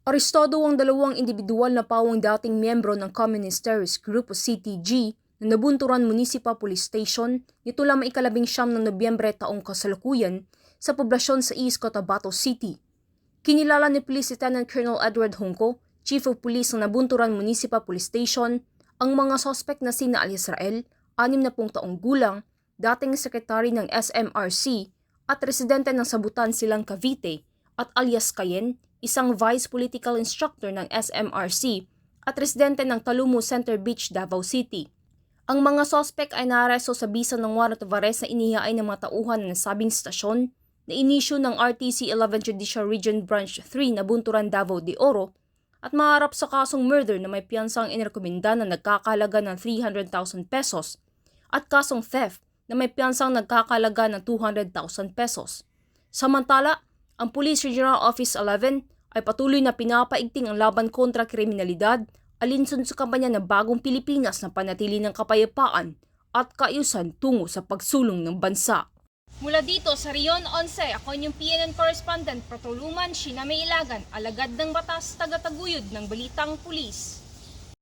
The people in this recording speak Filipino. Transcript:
Arestado ang dalawang individual na pawang dating miyembro ng Communist Terrorist Group o CTG na nabunturan Municipal Police Station nito lamang ika-19 ng Nobyembre taong kasalukuyan sa poblasyon sa East Cotabato City. Kinilala ni Police Lieutenant Colonel Edward Honco, Chief of Police ng nabunturan Municipal Police Station, ang mga sospek na sina Al-Israel, 60 taong gulang, dating sekretary ng SMRC at residente ng Sabutan Silang Cavite, at alias Cayenne, isang Vice Political Instructor ng SMRC at residente ng Talumu Center Beach, Davao City. Ang mga sospek ay naaresto sa bisa ng warrant of arrest na inihain ng mga tauhan ng nasabing stasyon na inisyu ng RTC 11 Judicial Region Branch 3 na Bunturan, Davao de Oro at maharap sa kasong murder na may piyansang inirekomenda na nagkakalaga ng 300,000 pesos at kasong theft na may piyansang nagkakalaga ng 200,000 pesos. Samantala, ang Police Regional Office 11 ay patuloy na pinapaigting ang laban kontra kriminalidad alinsun sa kampanya ng Bagong Pilipinas na panatili ng kapayapaan at kaayusan tungo sa pagsulong ng bansa. Mula dito sa Rion 11, ako inyong PNN Correspondent Patuluman Sheena May Ilagan, alagad ng batas, tagataguyod ng Balitang Pulis.